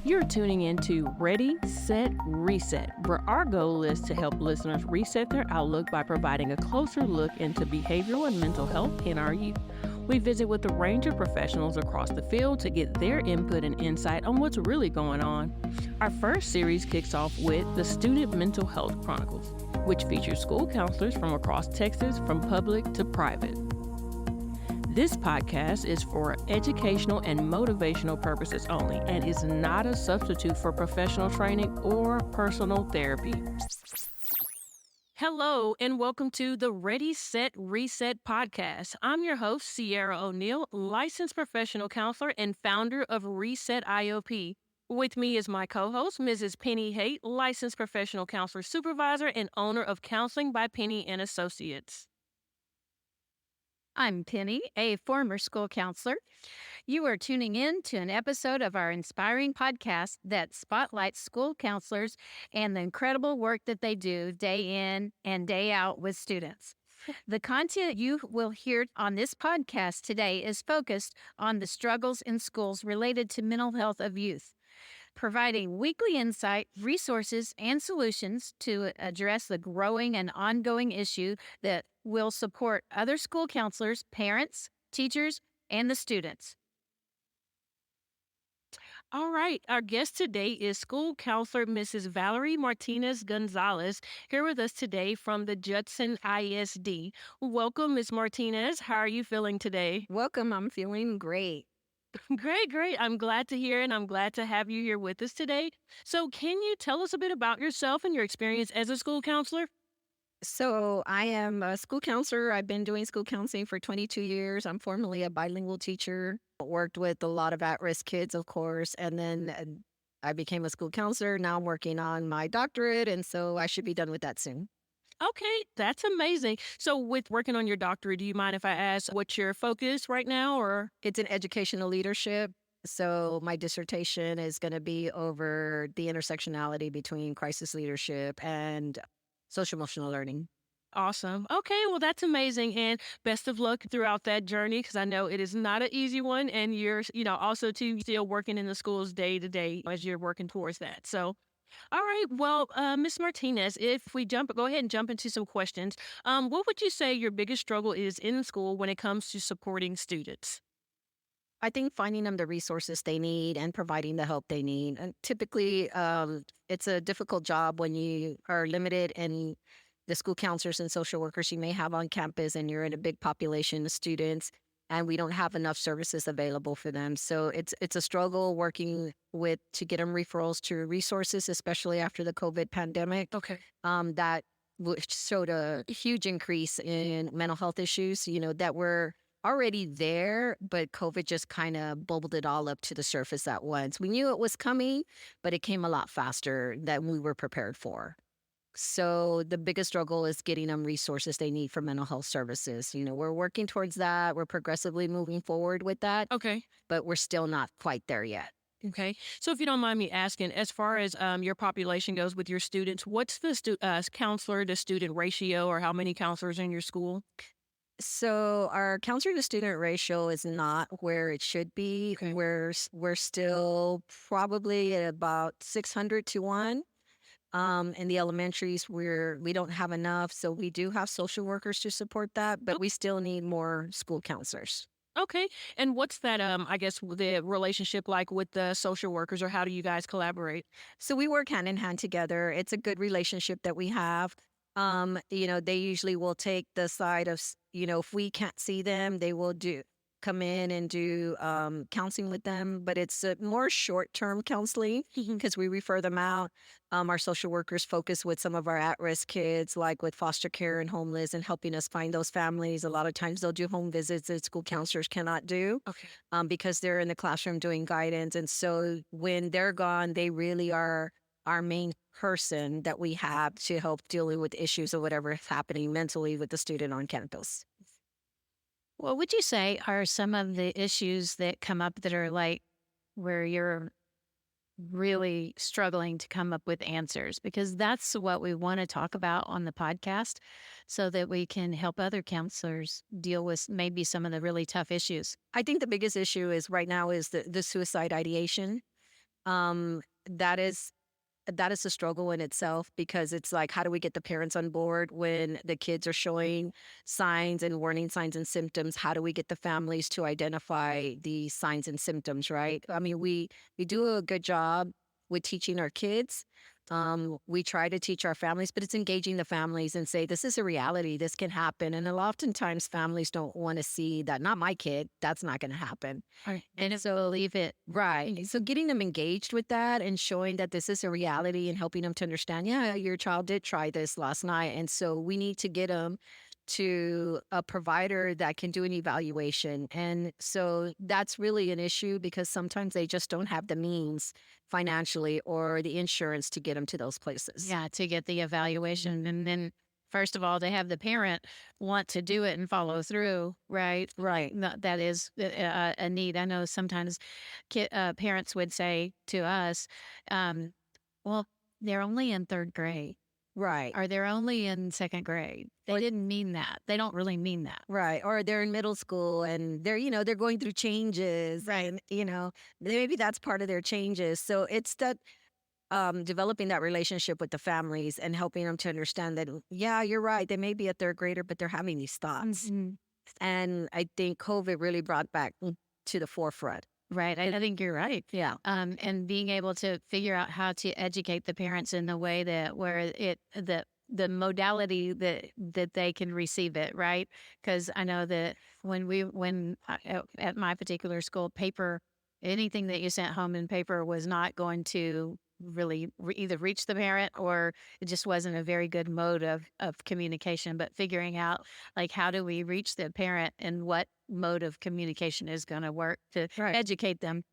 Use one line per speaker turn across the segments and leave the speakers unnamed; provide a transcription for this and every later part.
You're tuning into Ready, Set, Reset, where our goal is to help listeners reset their outlook by providing a closer look into behavioral and mental health in our youth. We visit with a range of professionals across the field to get their input and insight on what's really going on. Our first series kicks off with the Student Mental Health Chronicles, which features school counselors from across Texas, from public to private. This podcast is for educational and motivational purposes only and is not a substitute for professional training or personal therapy. Hello, and welcome to the Ready, Set, Reset podcast. I'm your host, Sierra O'Neill, licensed professional counselor and founder of Reset IOP. With me is my co-host, Mrs. Penny Haight, licensed professional counselor supervisor and owner of Counseling by Penny and Associates.
I'm Penny, a former school counselor. You are tuning in to an episode of our inspiring podcast that spotlights school counselors and the incredible work that they do day in and day out with students. The content you will hear on this podcast today is focused on the struggles in schools related to mental health of youth, providing weekly insight, resources, and solutions to address the growing and ongoing issue that will support other school counselors, parents, teachers, and the students.
All right, our guest today is school counselor Mrs. Valarie Martinez Gonzalez, here with us today from the Judson ISD. Welcome, Ms. Martinez. How are you feeling today?
Welcome. I'm feeling great.
Great. I'm glad to hear, and I'm glad to have you here with us today. So can you tell us a bit about yourself and your experience as a school counselor?
So I am a school counselor. I've been doing school counseling for 22 years. I'm formerly a bilingual teacher, worked with a lot of at-risk kids, of course, and then I became a school counselor. Now I'm working on my doctorate, and so I should be done with that soon.
Okay, that's amazing. So with working on your doctorate, do you mind if I ask what's your focus right now, or?
It's in educational leadership. So my dissertation is going to be over the intersectionality between crisis leadership and social emotional learning.
Awesome. Okay, well, that's amazing. And best of luck throughout that journey, because I know it is not an easy one. And you're, also too, still working in the schools day to day as you're working towards that. So, all right. Well, Ms. Martinez, if we go ahead and jump into some questions. What would you say your biggest struggle is in school when it comes to supporting students?
I think finding them the resources they need and providing the help they need. And typically, it's a difficult job when you are limited in the school counselors and social workers you may have on campus and you're in a big population of students and we don't have enough services available for them. So it's a struggle working to get them referrals to resources, especially after the COVID pandemic.
Okay.
That showed a huge increase in mental health issues, that were already there, but COVID just kind of bubbled it all up to the surface at once. We knew it was coming, but it came a lot faster than we were prepared for. So the biggest struggle is getting them resources they need for mental health services. We're working towards that. We're progressively moving forward with that.
Okay.
But we're still not quite there yet.
Okay. So if you don't mind me asking, as far as your population goes with your students, what's the counselor to student ratio, or how many counselors in your school?
So our counselor to student ratio is not where it should be.
Okay.
We're still probably at about 600 to 1. In the elementaries, we don't have enough. So we do have social workers to support that, but we still need more school counselors.
Okay. And what's that, I guess, the relationship like with the social workers, or how do you guys collaborate?
So we work hand in hand together. It's a good relationship that we have. They usually will take the side of, if we can't see them, they will come in and do counseling with them, but it's more short-term counseling because we refer them out. Our social workers focus with some of our at-risk kids, like with foster care and homeless, and helping us find those families. A lot of times they'll do home visits that school counselors cannot do.
Okay.
Because they're in the classroom doing guidance. And so when they're gone, they really are our main person that we have to help dealing with issues or whatever is happening mentally with the student on campus.
What would you say are some of the issues that come up that are like where you're really struggling to come up with answers? Because that's what we want to talk about on the podcast so that we can help other counselors deal with maybe some of the really tough issues.
I think the biggest issue is right now is the suicide ideation.
That is a struggle in itself, because it's like, how do we get the parents on board when the kids are showing signs and warning signs and symptoms? How do we get the families to identify the signs and symptoms, right? I mean, we do a good job with teaching our kids. We try to teach our families, but it's engaging the families and say, this is a reality, this can happen. And oftentimes families don't want to see that, not my kid, that's not going to happen.
And so believe it.
Right. So getting them engaged with that and showing that this is a reality and helping them to understand, yeah, your child did try this last night. And so we need to get them to a provider that can do an evaluation. And so that's really an issue, because sometimes they just don't have the means financially or the insurance to get them to those places.
Yeah, to get the evaluation. And then, first of all, to have the parent want to do it and follow through, right?
Right.
That is a need. I know sometimes parents would say to us, well, they're only in third grade,
Right.
or they're only in second grade. They didn't mean that. They don't really mean that.
Right. Or they're in middle school and they're going through changes.
Right.
And, maybe that's part of their changes. So it's that developing that relationship with the families and helping them to understand that, yeah, you're right. They may be a third grader, but they're having these thoughts.
Mhm.
And I think COVID really brought back to the forefront.
Right. I think you're right.
Yeah.
And being able to figure out how to educate the parents in the way that where the modality that they can receive it, right? Because I know that at my particular school, paper, anything that you sent home in paper was not going to really either reach the parent, or it just wasn't a very good mode of communication. But figuring out, like, how do we reach the parent and what mode of communication is going to work to
Right.
educate them.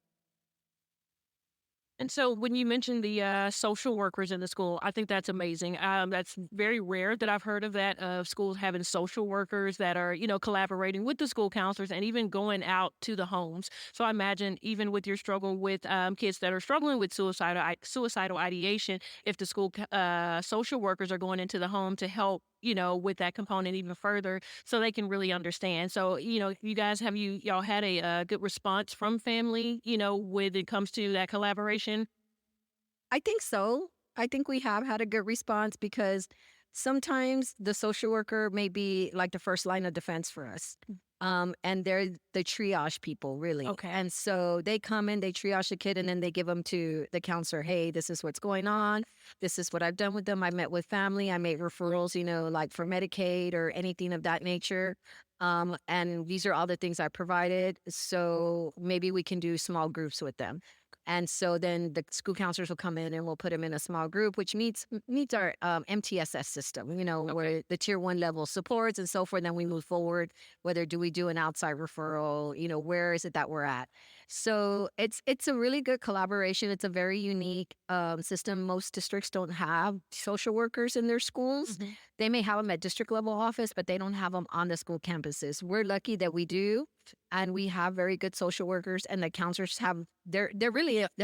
And so when you mentioned the social workers in the school, I think that's amazing. That's very rare that I've heard of that, of schools having social workers that are, collaborating with the school counselors and even going out to the homes. So I imagine even with your struggle with kids that are struggling with suicidal ideation, if the school social workers are going into the home to help, with that component even further, so they can really understand. So, you guys, y'all had a good response from family, when it comes to that collaboration?
I think so. I think we have had a good response, because sometimes the social worker may be like the first line of defense for us. And they're the triage people, really.
Okay.
And so they come in, they triage the kid, and then they give them to the counselor. Hey, this is what's going on. This is what I've done with them. I met with family. I made referrals, like for Medicaid or anything of that nature. And these are all the things I provided. So maybe we can do small groups with them. And so then the school counselors will come in and we'll put them in a small group, which meets our MTSS system, where the tier 1 level supports and so forth. Then we move forward. Whether do we do an outside referral? Where is it that we're at? So it's a really good collaboration. It's a very unique system. Most districts don't have social workers in their schools.
Mhm.
They may have them at district level office, but they don't have them on the school campuses. We're lucky that we do. And we have very good social workers, and the counselors they're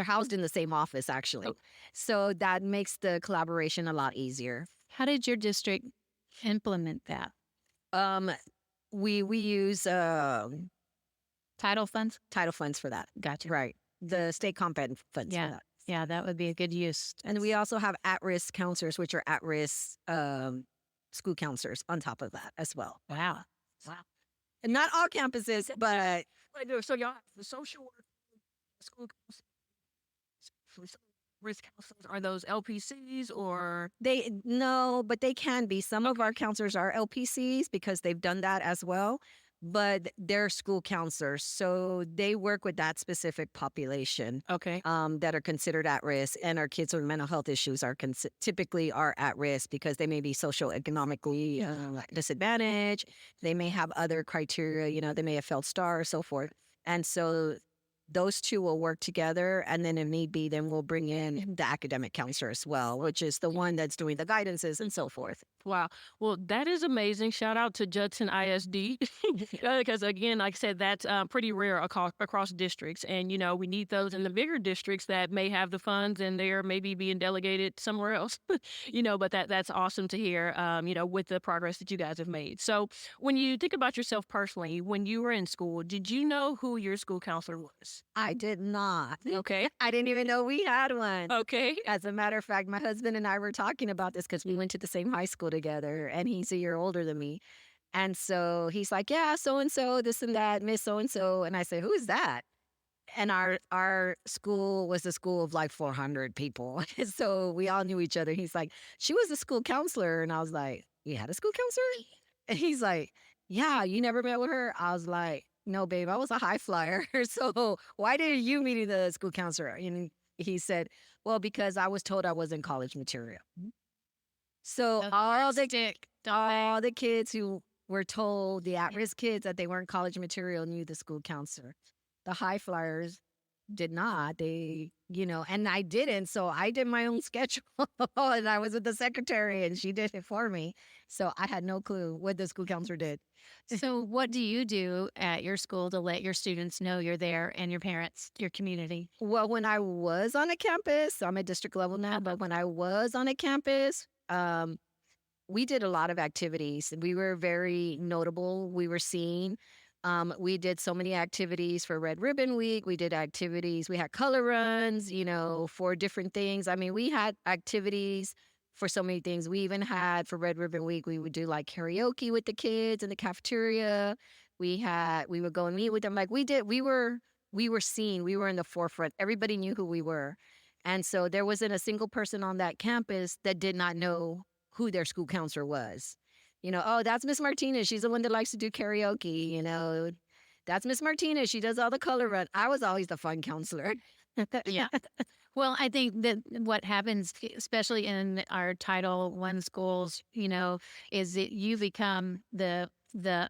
housed in the same office, actually. So that makes the collaboration a lot easier.
How did your district implement that?
We use
Title funds?
title funds for that.
Gotcha.
Right. The state comp-ed funds for
Yeah.
that.
Yeah, that would be a good use.
And we also have at-risk counselors, which are at-risk school counselors on top of that as well.
Wow.
And not all campuses, but
So y'all have the social work, school risk counselors, are those LPCs or?
but they can be. Some of our counselors are LPCs because they've done that as well, but they're school counselors. So they work with that specific population
Okay.
that are considered at risk. And our kids with mental health issues are typically are at risk because they may be socioeconomically disadvantaged. They may have other criteria, they may have failed STAR or so forth. And so those two will work together, and then if need be, then we'll bring in the academic counselor as well, which is the one that's doing the guidances and so forth.
Wow. Well, that is amazing. Shout out to Judson ISD because, again, like I said, that's pretty rare across districts. And, we need those in the bigger districts that may have the funds and they're maybe being delegated somewhere else, but that's awesome to hear, with the progress that you guys have made. So when you think about yourself personally, when you were in school, did you know who your school counselor was?
I did not.
Okay.
I didn't even know we had one.
Okay.
As a matter of fact, my husband and I were talking about this because we went to the same high school together, and he's a year older than me. And so he's like, yeah, so and so, this and that, Miss so and so. And I said, who is that? And our school was a school of like 400 people. So we all knew each other. He's like, she was a school counselor. And I was like, you had a school counselor? And he's like, yeah, you never met with her? I was like, no, babe, I was a high flyer. So why did you meet the school counselor? And he said, well, because I was told I wasn't college material. So all the kids who were told, the at-risk kids, that they weren't college material knew the school counselor. The high flyers did not. And I didn't. So I did my own schedule and I was with the secretary and she did it for me. So I had no clue what the school counselor did.
So what do you do at your school to let your students know you're there and your parents, your community?
Well, when I was on a campus, I'm at district level now, but when I was on a campus, we did a lot of activities. We were very notable. We were seen. We did so many activities for Red Ribbon Week. We did activities. We had color runs, for different things. I mean, we had activities for so many things. We even had for Red Ribbon Week, we would do like karaoke with the kids in the cafeteria. We would go and meet with them. Like we were seen. We were in the forefront. Everybody knew who we were. And so there wasn't a single person on that campus that did not know who their school counselor was. Oh, that's Miss Martinez. She's the one that likes to do karaoke. That's Miss Martinez. She does all the color run. I was always the fun counselor.
Yeah. Well, I think that what happens, especially in our Title I schools, is that you become the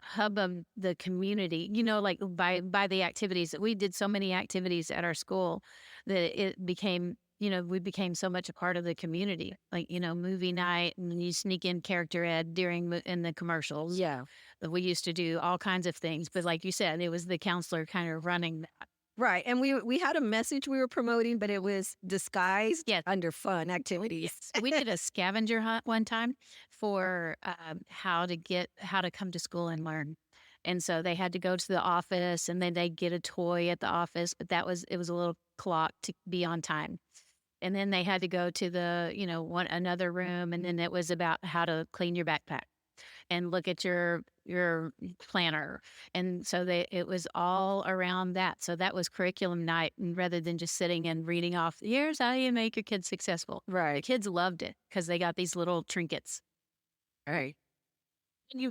hub of the community, like by the activities. We did so many activities at our school that it became, we became so much a part of the community, like, movie night, and you sneak in character ed in the commercials.
Yeah.
We used to do all kinds of things. But like you said, it was the counselor kind of running that.
Right. And we had a message we were promoting, but it was disguised under fun activities.
We did a scavenger hunt one time for how to come to school and learn. And so they had to go to the office and then they'd get a toy at the office, but it was a little clock to be on time. And then they had to go to the, another room. And then it was about how to clean your backpack and look at your planner. And so it was all around that. So that was curriculum night, and rather than just sitting and reading off, here's how you make your kids successful.
Right.
The kids loved it because they got these little trinkets.
Right.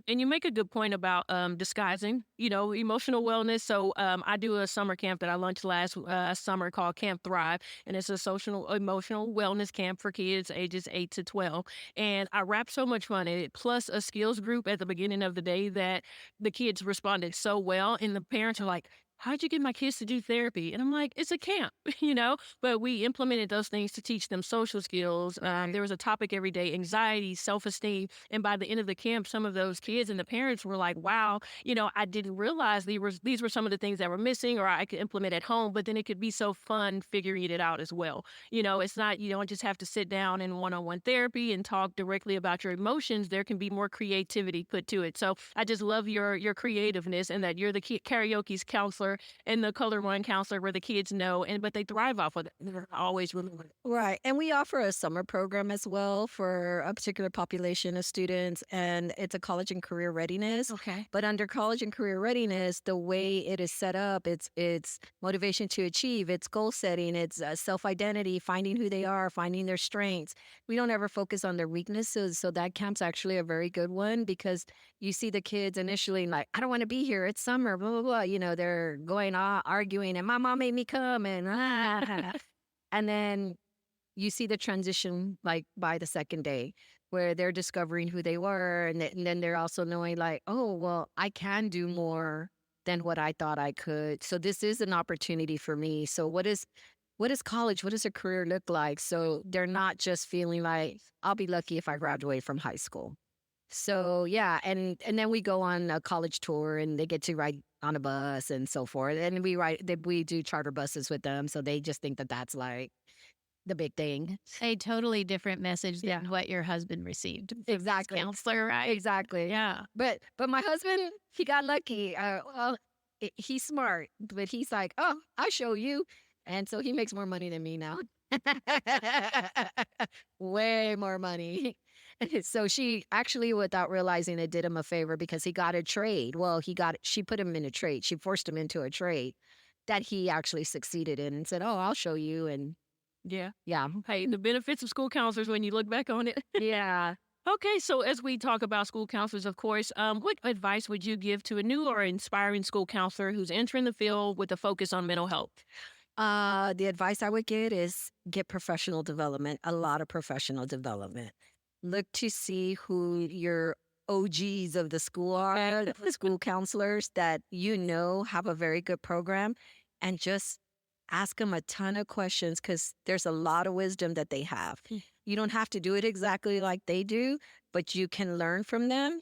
And you make a good point about disguising, emotional wellness. So I do a summer camp that I launched last summer called Camp Thrive, and it's a social emotional wellness camp for kids ages 8 to 12. And I wrapped so much fun in it, plus a skills group at the beginning of the day that the kids responded so well, and the parents are like, how'd you get my kids to do therapy? And I'm like, it's a camp, but we implemented those things to teach them social skills. There was a topic every day, anxiety, self-esteem. And by the end of the camp, some of those kids and the parents were like, wow, I didn't realize these were some of the things that were missing or I could implement at home, but then it could be so fun figuring it out as well. It's not, you don't just have to sit down in one-on-one therapy and talk directly about your emotions. There can be more creativity put to it. So I just love your creativeness and that you're the karaoke's counselor and the color one counselor where the kids know, but they thrive off of it. They're always really good.
Right. And we offer a summer program as well for a particular population of students, and it's a college and career readiness.
Okay.
But under college and career readiness, the way it is set up, it's motivation to achieve, it's goal setting, it's self-identity, finding who they are, finding their strengths. We don't ever focus on their weaknesses. So that camp's actually a very good one because you see the kids initially like, I don't want to be here. It's summer, blah, blah, blah. They're going on arguing and my mom made me come and and then you see the transition like by the second day where they're discovering who they were, and then they're also knowing like, oh, well, I can do more than what I thought I could. So this is an opportunity for me. So what is college? What does a career look like? So they're not just feeling like I'll be lucky if I graduate from high school. So yeah, and then we go on a college tour, and they get to ride on a bus and so forth. And we do charter buses with them, so they just think that that's like the big thing.
A totally different message
Yeah.
than what your husband received from his
Exactly.
counselor, right?
Exactly.
Yeah.
But my husband, he got lucky. Well, he's smart, but he's like, oh, I'll show you, and so he makes more money than me now. Way more money. So she actually, without realizing it, did him a favor because he got a trade. Well, she put him in a trade. She forced him into a trade that he actually succeeded in and said, oh, I'll show you. And
Yeah.
yeah.
Hey, the benefits of school counselors when you look back on it.
Yeah.
Okay, so as we talk about school counselors, of course, what advice would you give to a new or inspiring school counselor who's entering the field with a focus on mental health?
The advice I would get is get professional development, a lot of professional development. Look to see who your OGs of the school are, the school counselors that you know have a very good program, and just ask them a ton of questions because there's a lot of wisdom that they have. You don't have to do it exactly like they do, but you can learn from them.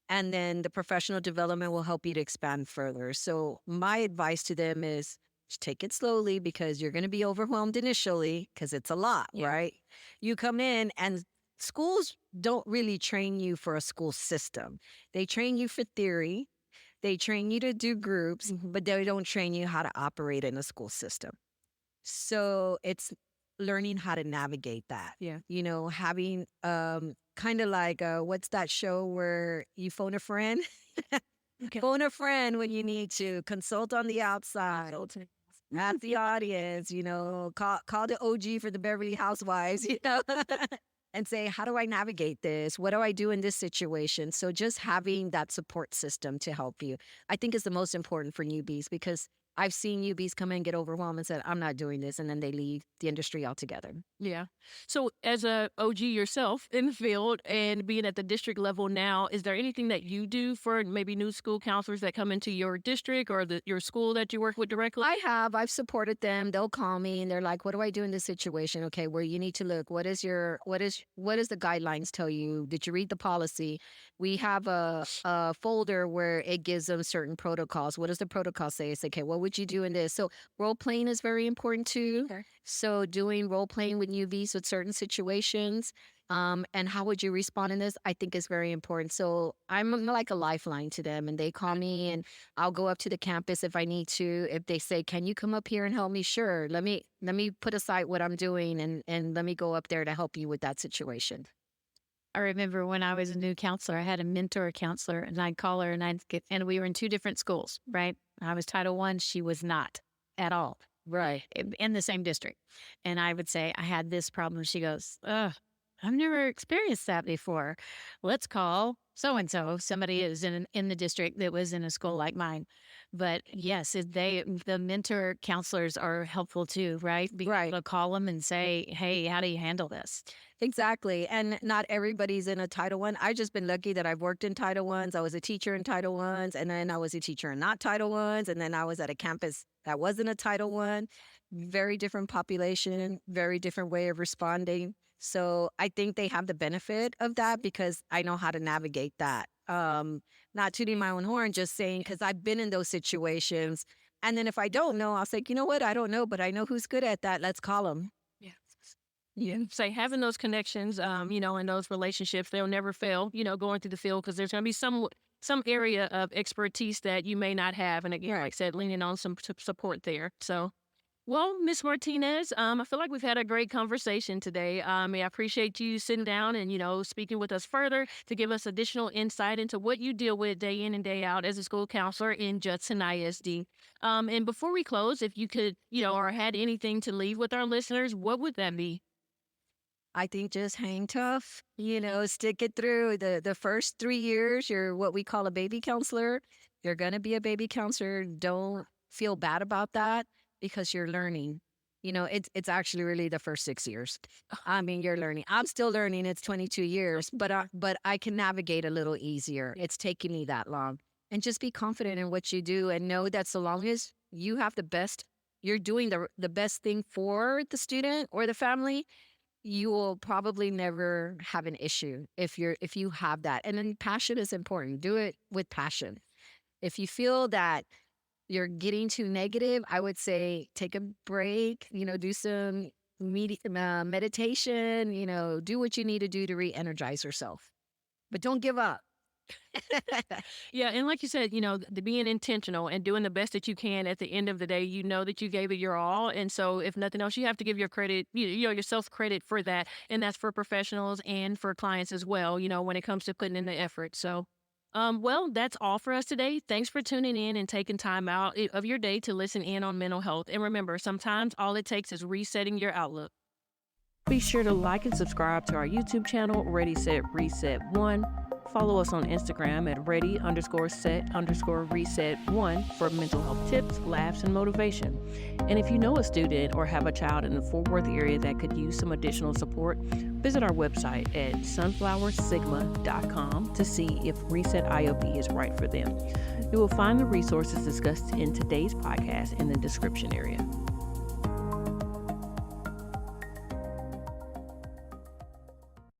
And then the professional development will help you to expand further. So my advice to them is just take it slowly because you're going to be overwhelmed initially because it's a lot,
Yeah.
right? You come in and schools don't really train you for a school system. They train you for theory. They train you to do groups, but they don't train you how to operate in a school system. So it's learning how to navigate that.
Yeah.
You know, having kind of like what's that show where you phone a friend?
Okay.
Phone a friend when you need to consult on the outside. Ask the audience, you know, call the OG for the Beverly Housewives, you know, and say, how do I navigate this? What do I do in this situation? So just having that support system to help you, I think is the most important for newbies because I've seen newbies come in, get overwhelmed and said, I'm not doing this. And then they leave the industry altogether.
Yeah. So as a OG yourself in the field and being at the district level now, is there anything that you do for maybe new school counselors that come into your district or your school that you work with directly?
I've supported them. They'll call me and they're like, what do I do in this situation? Okay, where you need to look. What is the guidelines tell you? Did you read the policy? We have a folder where it gives them certain protocols. What does the protocol say? It's okay, what would you do in this? So role playing is very important too.
Okay.
So doing role playing with newbies with certain situations, and how would you respond in this, I think is very important. So I'm like a lifeline to them and they call me and I'll go up to the campus if I need to. If they say, can you come up here and help me? Sure. Let me put aside what I'm doing and let me go up there to help you with that situation.
I remember when I was a new counselor, I had a mentor counselor and I'd call her and we were in two different schools, right? I was Title I, she was not at all.
Right.
In the same district. And I would say, I had this problem. She goes, ugh, I've never experienced that before. Let's call so-and-so. Somebody is in the district that was in a school like mine. But yes, the mentor counselors are helpful too, right? Being
Right.
able to call them and say, hey, how do you handle this?
Exactly. And not everybody's in a Title I. I've just been lucky that I've worked in Title Is. I was a teacher in Title Is, and then I was a teacher in not Title Is, and then I was at a campus that wasn't a Title I. Very different population, very different way of responding. So I think they have the benefit of that because I know how to navigate that. Not tooting my own horn, just saying, because I've been in those situations. And then if I don't know, I'll say, you know what? I don't know, but I know who's good at that. Let's call them.
Yeah. Say having those connections, and those relationships, they'll never fail, going through the field because there's going to be some area of expertise that you may not have. And again, like I said, leaning on some support there. So, well, Miss Martinez, I feel like we've had a great conversation today. I appreciate you sitting down and, speaking with us further to give us additional insight into what you deal with day in and day out as a school counselor in Judson ISD. And before we close, if you could, or had anything to leave with our listeners, what would that be?
I think just hang tough, stick it through. The first 3 years, you're what we call a baby counselor. You're going to be a baby counselor. Don't feel bad about that because you're learning. It's actually really the first 6 years. You're learning. I'm still learning. It's 22 years, but I can navigate a little easier. It's taking me that long. And just be confident in what you do and know that so long as you have the best, you're doing the best thing for the student or the family, you will probably never have an issue if you have that. And then passion is important. Do it with passion. If you feel that you're getting too negative, I would say take a break, do some meditation, do what you need to do to re-energize yourself. But don't give up.
Yeah, and like you said, the being intentional and doing the best that you can at the end of the day, you know that you gave it your all. And so if nothing else, you have to give your credit, yourself credit for that. And that's for professionals and for clients as well, when it comes to putting in the effort. So well, that's all for us today. Thanks for tuning in and taking time out of your day to listen in on mental health. And remember, sometimes all it takes is resetting your outlook. Be sure to like and subscribe to our YouTube channel, Ready, Set, Reset 1. Follow us on Instagram at ready_set_reset1 for mental health tips, laughs, and motivation. And if you know a student or have a child in the Fort Worth area that could use some additional support, visit our website at sunflowersigma.com to see if Reset IOP is right for them. You will find the resources discussed in today's podcast in the description area.